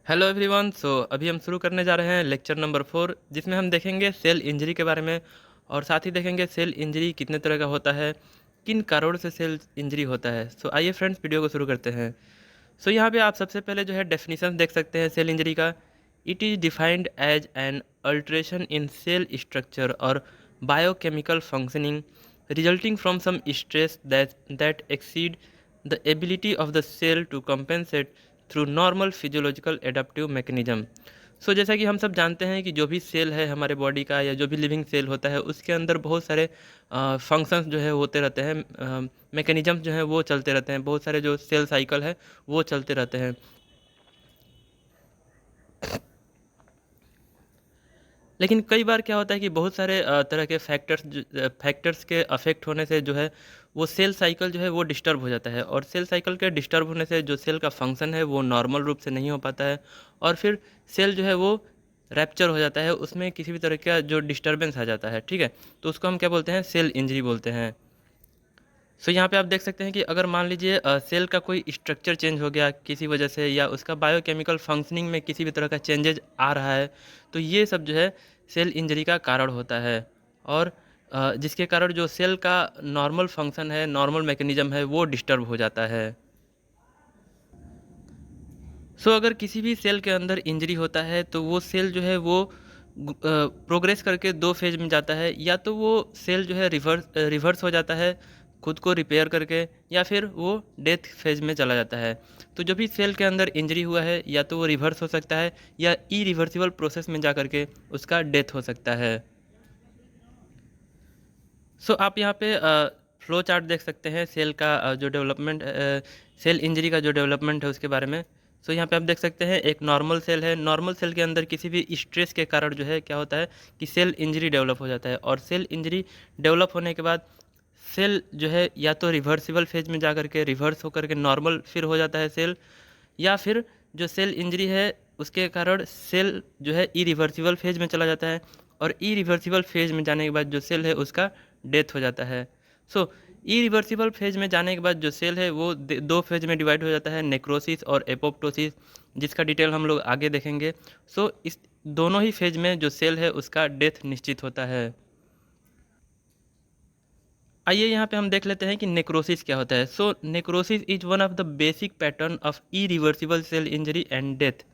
Hello everyone. अभी हम शुरू करने जा रहे हैं लेक्चर नंबर 4, जिसमें हम देखेंगे सेल इंजरी के बारे में और साथ ही देखेंगे सेल इंजरी कितने तरह का होता है, किन कारणों से सेल इंजरी होता है। आइए फ्रेंड्स, वीडियो को शुरू करते हैं। यहाँ पे आप सबसे पहले जो है डेफिनेशन देख सकते हैं सेल इंजरी का। It is defined as an alteration in cell structure और biochemical functioning resulting from some stress that exceed the ability of the cell to compensate through normal physiological adaptive mechanism. जैसा कि हम सब जानते हैं कि जो भी सेल है हमारे बॉडी का या जो भी लिविंग सेल होता है उसके अंदर बहुत सारे फंक्शंस जो है होते रहते हैं, मैकेनिज्म जो है वो चलते रहते हैं, बहुत सारे जो सेल साइकिल है वो चलते रहते हैं। लेकिन कई बार क्या होता है कि बहुत सारे तरह के फैक्टर्स के अफेक्ट होने से जो है वो सेल साइकिल जो है वो डिस्टर्ब हो जाता है, और सेल साइकिल के डिस्टर्ब होने से जो सेल का फंक्शन है वो नॉर्मल रूप से नहीं हो पाता है, और फिर सेल जो है वो रैप्चर हो जाता है, उसमें किसी भी तरह का जो डिस्टर्बेंस आ जाता है। ठीक है, तो उसको हम क्या बोलते हैं, सेल इंजरी बोलते हैं। यहाँ पे आप देख सकते हैं कि अगर मान लीजिए सेल का कोई स्ट्रक्चर चेंज हो गया किसी वजह से, या उसका बायोकेमिकल फंक्शनिंग में किसी भी तरह का चेंजेज आ रहा है, तो ये सब जो है सेल इंजरी का कारण होता है। और जिसके कारण जो सेल का नॉर्मल फंक्शन है, नॉर्मल मैकेनिज्म है, वो डिस्टर्ब हो जाता है। अगर किसी भी सेल के अंदर इंजरी होता है तो वो सेल जो है वो प्रोग्रेस करके दो फेज में जाता है। या तो वो सेल जो है रिवर्स हो जाता है खुद को रिपेयर करके, या फिर वो डेथ फेज में चला जाता है। तो जो भी सेल के अंदर इंजरी हुआ है या तो वो रिवर्स हो सकता है या इरिवर्सिबल प्रोसेस में जा करके उसका डेथ हो सकता है। आप यहाँ पे फ्लो चार्ट देख सकते हैं सेल का जो डेवलपमेंट, सेल इंजरी का जो डेवलपमेंट है उसके बारे में। यहाँ पे आप देख सकते हैं एक नॉर्मल सेल है। नॉर्मल सेल के अंदर किसी भी स्ट्रेस के कारण जो है क्या होता है कि सेल इंजरी डेवलप हो जाता है, और सेल इंजरी डेवलप होने के बाद सेल जो है या तो रिवर्सिबल फेज में जा करके रिवर्स होकर के नॉर्मल फिर हो जाता है सेल, या फिर जो सेल इंजरी है उसके कारण सेल जो है इरिवर्सिबल फेज में चला जाता है, और इरिवर्सिबल फेज में जाने के बाद जो सेल है उसका डेथ हो जाता है। इरिवर्सिबल फेज में जाने के बाद जो सेल है वो दो फेज में डिवाइड हो जाता है, नेक्रोसिस और एपोप्टोसिस, जिसका डिटेल हम लोग आगे देखेंगे। इस दोनों ही फेज में जो सेल है उसका डेथ निश्चित होता है। आइए यहाँ पे हम देख लेते हैं कि नेक्रोसिस क्या होता है। Necrosis is one of the basic pattern of irreversible cell injury and death.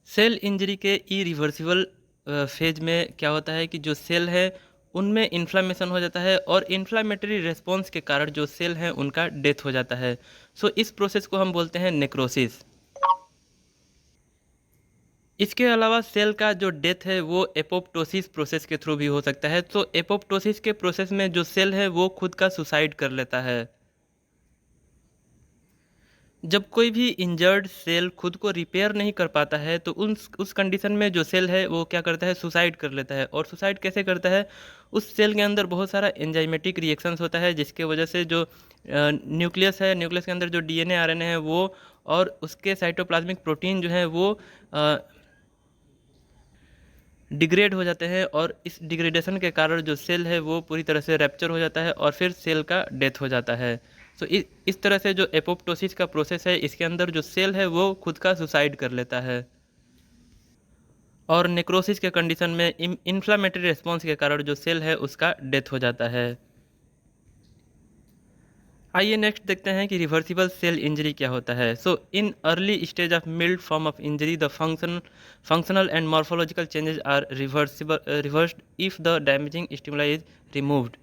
Cell injury के इरिवर्सिबल फेज में क्या होता है कि जो सेल है उनमें इन्फ्लामेशन हो जाता है, और इन्फ्लामेटरी रिस्पॉन्स के कारण जो सेल हैं उनका डेथ हो जाता है। इस प्रोसेस को हम बोलते हैं नेक्रोसिस। इसके अलावा सेल का जो डेथ है वो एपोप्टोसिस प्रोसेस के थ्रू भी हो सकता है। एपोप्टोसिस के प्रोसेस में जो सेल है वो खुद का सुसाइड कर लेता है। जब कोई भी इंजर्ड सेल खुद को रिपेयर नहीं कर पाता है तो उस कंडीशन में जो सेल है वो क्या करता है, सुसाइड कर लेता है। और सुसाइड कैसे करता है, उस सेल के अंदर बहुत सारा एंजाइमेटिक रिएक्शंस होता है, जिसके वजह से जो न्यूक्लियस है, न्यूक्लियस के अंदर जो डीएनए आरएनए है वो और उसके साइटोप्लाज्मिक प्रोटीन जो है वो डिग्रेड हो जाते हैं, और इस डिग्रेडेशन के कारण जो सेल है वो पूरी तरह से रैप्चर हो जाता है और फिर सेल का डेथ हो जाता है। इस तरह से जो एपोप्टोसिस का प्रोसेस है इसके अंदर जो सेल है वो खुद का सुसाइड कर लेता है, और नेक्रोसिस के कंडीशन में इन्फ्लामेटरी रिस्पॉन्स के कारण जो सेल है उसका डेथ हो जाता है। आइए नेक्स्ट देखते हैं कि रिवर्सिबल सेल इंजरी क्या होता है। In early stage of mild form of injury the functional and morphological changes are reversed if the damaging stimuli is removed.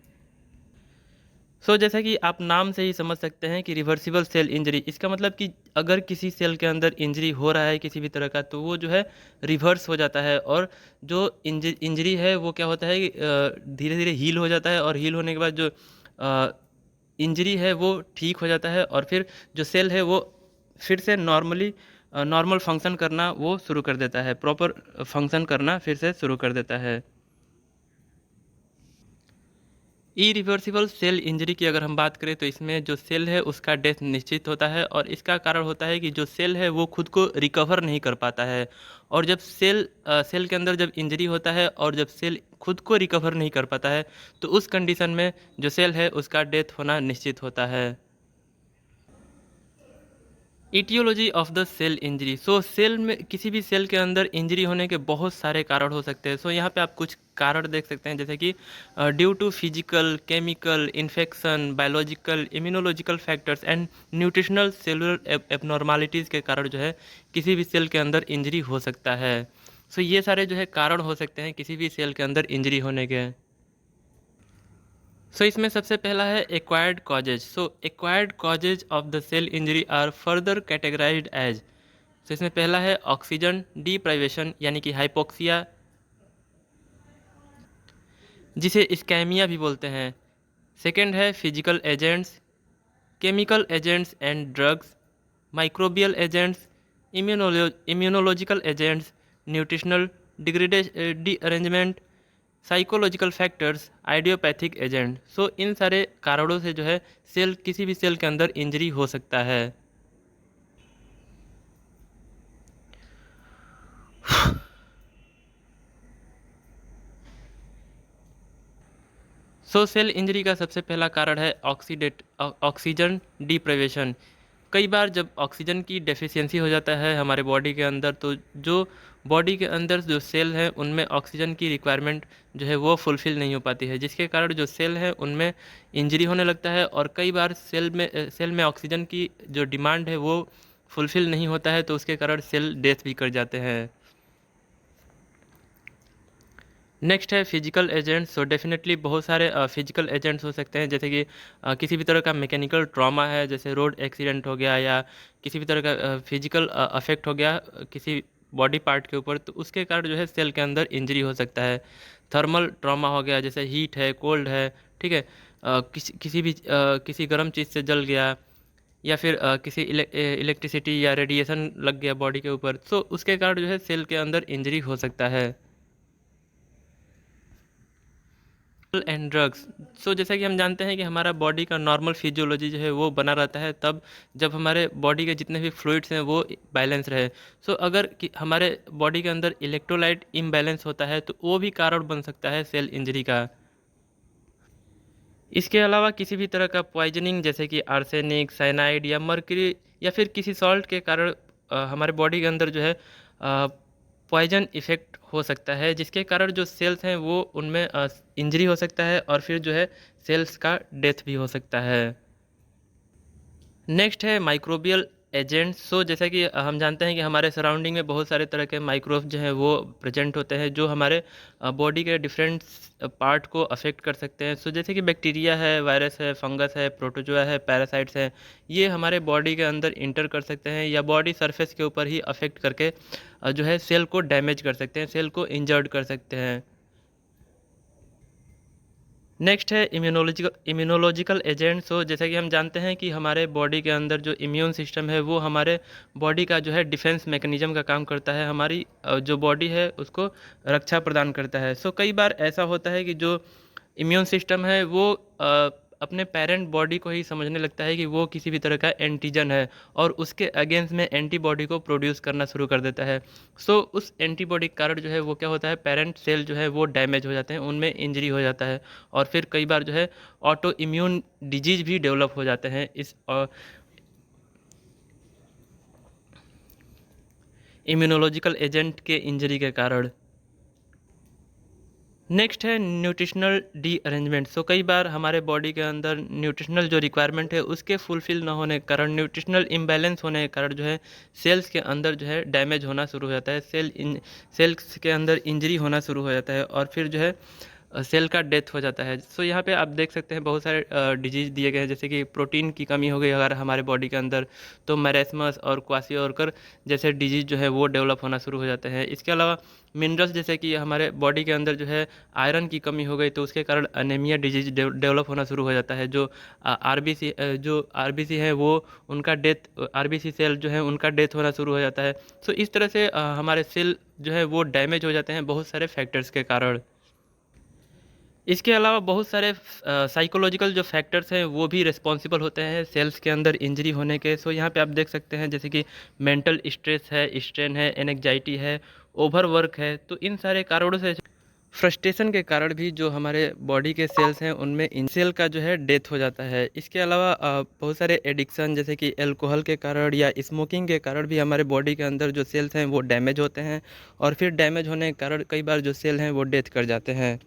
जैसा कि आप नाम से ही समझ सकते हैं कि रिवर्सिबल सेल इंजरी, इसका मतलब कि अगर किसी सेल के अंदर इंजरी हो रहा है किसी भी तरह का तो वो जो है रिवर्स हो जाता है, और जो इंजरी है वो क्या होता है कि धीरे धीरे हील हो जाता है, और हील होने के बाद जो इंजरी है वो ठीक हो जाता है, और फिर जो सेल है वो फिर से नॉर्मल फंक्शन करना वो शुरू कर देता है, प्रॉपर फंक्शन करना फिर से शुरू कर देता है। इरिवर्सिबल सेल इंजरी की अगर हम बात करें तो इसमें जो सेल है उसका डेथ निश्चित होता है, और इसका कारण होता है कि जो सेल है वो खुद को रिकवर नहीं कर पाता है। और जब सेल के अंदर जब इंजरी होता है और जब सेल खुद को रिकवर नहीं कर पाता है तो उस कंडीशन में जो सेल है उसका डेथ होना निश्चित होता है। etiology of the cell injury. So cell में किसी भी सेल के अंदर इंजरी होने के बहुत सारे कारण हो सकते हैं। सो यहाँ पे आप कुछ कारण देख सकते हैं, जैसे कि due to physical, chemical, infection, biological, immunological factors and nutritional cellular abnormalities के कारण जो है किसी भी सेल के अंदर इंजरी हो सकता है। सो ये सारे जो है कारण हो सकते हैं किसी भी सेल के अंदर इंजरी होने के। सो इसमें सबसे पहला है acquired causes. So acquired causes of the cell injury are further categorised as. So इसमें पहला है ऑक्सीजन डिप्राइवेशन यानी कि हाइपोक्सिया, जिसे इस्कैमिया भी बोलते हैं। सेकेंड है physical agents, chemical agents and drugs, microbial agents, immunological agents, nutritional derangement, psychological factors, idiopathic agent. So इन सारे कारणों से जो है सेल किसी भी सेल के अंदर इंजरी हो सकता है। सो सेल इंजरी का सबसे पहला कारण है ऑक्सीजन डिप्राइवेशन। कई बार जब ऑक्सीजन की डेफिशिएंसी हो जाता है हमारे बॉडी के अंदर, तो जो बॉडी के अंदर जो सेल हैं उनमें ऑक्सीजन की रिक्वायरमेंट जो है वो फुलफ़िल नहीं हो पाती है, जिसके कारण जो सेल हैं उनमें इंजरी होने लगता है। और कई बार सेल में ऑक्सीजन की जो डिमांड है वो फुलफ़िल नहीं होता है, तो उसके कारण सेल डेथ भी कर जाते हैं। नेक्स्ट है फिजिकल एजेंट्स। सो डेफिनेटली बहुत सारे फिजिकल एजेंट्स हो सकते हैं, जैसे कि किसी भी तरह का मैकेनिकल ट्रॉमा है, जैसे रोड एक्सीडेंट हो गया या किसी भी तरह का फिजिकल अफेक्ट हो गया किसी बॉडी पार्ट के ऊपर, तो उसके कारण जो है सेल के अंदर इंजरी हो सकता है। थर्मल ट्रॉमा हो गया, जैसे हीट है, कोल्ड है, ठीक है, किसी गर्म चीज़ से जल गया या फिर किसी इलेक्ट्रिसिटी या रेडिएशन लग गया बॉडी के ऊपर, तो उसके कारण जो है सेल के अंदर इंजरी हो सकता है। And drugs. सो जैसा कि हम जानते हैं कि हमारा बॉडी का नॉर्मल फिजियोलॉजी जो है वो बना रहता है तब जब हमारे बॉडी के जितने भी फ्लूइड्स हैं वो बैलेंस रहे। सो अगर हमारे बॉडी के अंदर इलेक्ट्रोलाइट इम्बैलेंस होता है तो वो भी कारण बन सकता है सेल इंजरी का। इसके अलावा किसी भी तरह का पॉइजनिंग, जैसे कि आर्सेनिक, साइनाइड या मर्क्यूरी या फिर किसी सॉल्ट के कारण हमारे बॉडी के अंदर जो है पॉइजन इफ़ेक्ट हो सकता है, जिसके कारण जो सेल्स हैं वो उनमें इंजरी हो सकता है और फिर जो है सेल्स का डेथ भी हो सकता है। नेक्स्ट है माइक्रोबियल एजेंट्स। सो जैसा कि हम जानते हैं कि हमारे सराउंडिंग में बहुत सारे तरह के माइक्रोब्स जो हैं वो प्रेजेंट होते हैं, जो हमारे बॉडी के डिफरेंट पार्ट को अफेक्ट कर सकते हैं। सो जैसे कि बैक्टीरिया है, वायरस है, फंगस है, प्रोटोजोआ है, पैरासाइट्स हैं, ये हमारे बॉडी के अंदर इंटर कर सकते हैं या बॉडी सरफेस के ऊपर ही अफेक्ट करके जो है सेल को डैमेज कर सकते हैं, सेल को इंजर्ड कर सकते हैं। नेक्स्ट है इम्यूनोलॉजिकल एजेंट्स। हो जैसा कि हम जानते हैं कि हमारे बॉडी के अंदर जो इम्यून सिस्टम है वो हमारे बॉडी का जो है डिफेंस मैकेनिज्म का काम करता है, हमारी जो बॉडी है उसको रक्षा प्रदान करता है। सो कई बार ऐसा होता है कि जो इम्यून सिस्टम है वो अपने पेरेंट बॉडी को ही समझने लगता है कि वो किसी भी तरह का एंटीजन है और उसके अगेंस्ट में एंटीबॉडी को प्रोड्यूस करना शुरू कर देता है। सो उस एंटीबॉडी के कारण जो है वो क्या होता है, पेरेंट सेल जो है वो डैमेज हो जाते हैं, उनमें इंजरी हो जाता है और फिर कई बार जो है ऑटो इम्यून डिजीज भी डेवलप हो जाते हैं इस इम्यूनोलॉजिकल एजेंट के इंजरी के कारण। नेक्स्ट है न्यूट्रिशनल डी अरेंजमेंट। सो कई बार हमारे बॉडी के अंदर न्यूट्रिशनल जो रिक्वायरमेंट है उसके फुलफ़िल ना होने के कारण, न्यूट्रिशनल इम्बैलेंस होने के कारण जो है सेल्स के अंदर जो है डैमेज होना शुरू हो जाता है, सेल्स के अंदर इंजरी होना शुरू हो जाता है और फिर जो है सेल का डेथ हो जाता है। सो यहाँ पे आप देख सकते हैं बहुत सारे डिजीज़ दिए गए हैं, जैसे कि प्रोटीन की कमी हो गई अगर हमारे बॉडी के अंदर तो मैरेस्मस और क्वासियोरकर जैसे डिजीज़ जो है वो डेवलप होना शुरू हो जाते हैं। इसके अलावा मिनरल्स, जैसे कि हमारे बॉडी के अंदर जो है आयरन की कमी हो गई तो उसके कारण अनेमिया डिजीज डेवलप होना शुरू हो जाता है। जो आरबीसी है वो उनका डेथ, आरबीसी सेल जो है उनका डेथ होना शुरू हो जाता है। सो इस तरह से हमारे सेल जो है वो डैमेज हो जाते हैं बहुत सारे फैक्टर्स के कारण। इसके अलावा बहुत सारे साइकोलॉजिकल जो फैक्टर्स हैं वो भी रिस्पॉन्सिबल होते हैं सेल्स के अंदर इंजरी होने के। सो यहाँ पे आप देख सकते हैं जैसे कि मेंटल स्ट्रेस है, स्ट्रेन है, एनेक्जाइटी है, ओवरवर्क है, तो इन सारे कारणों से फ्रस्ट्रेशन के कारण भी जो हमारे बॉडी के सेल्स हैं उनमें इन सेल का जो है डेथ हो जाता है। इसके अलावा बहुत सारे एडिक्शन जैसे कि अल्कोहल के कारण या स्मोकिंग के कारण भी हमारे बॉडी के अंदर जो सेल्स हैं वो डैमेज होते हैं, और फिर डैमेज होने के कारण कई बार जो सेल हैं वो डेथ कर जाते हैं।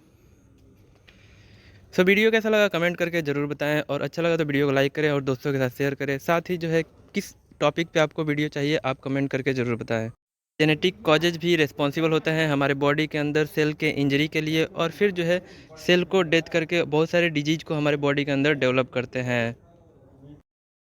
सो वीडियो कैसा लगा कमेंट करके ज़रूर बताएं, और अच्छा लगा तो वीडियो को लाइक करें और दोस्तों के साथ शेयर करें। साथ ही जो है किस टॉपिक पे आपको वीडियो चाहिए आप कमेंट करके ज़रूर बताएं। जेनेटिक कॉजेज भी रिस्पॉन्सिबल होते हैं हमारे बॉडी के अंदर सेल के इंजरी के लिए, और फिर जो है सेल को डेथ करके बहुत सारे डिजीज़ को हमारे बॉडी के अंदर डेवलप करते हैं।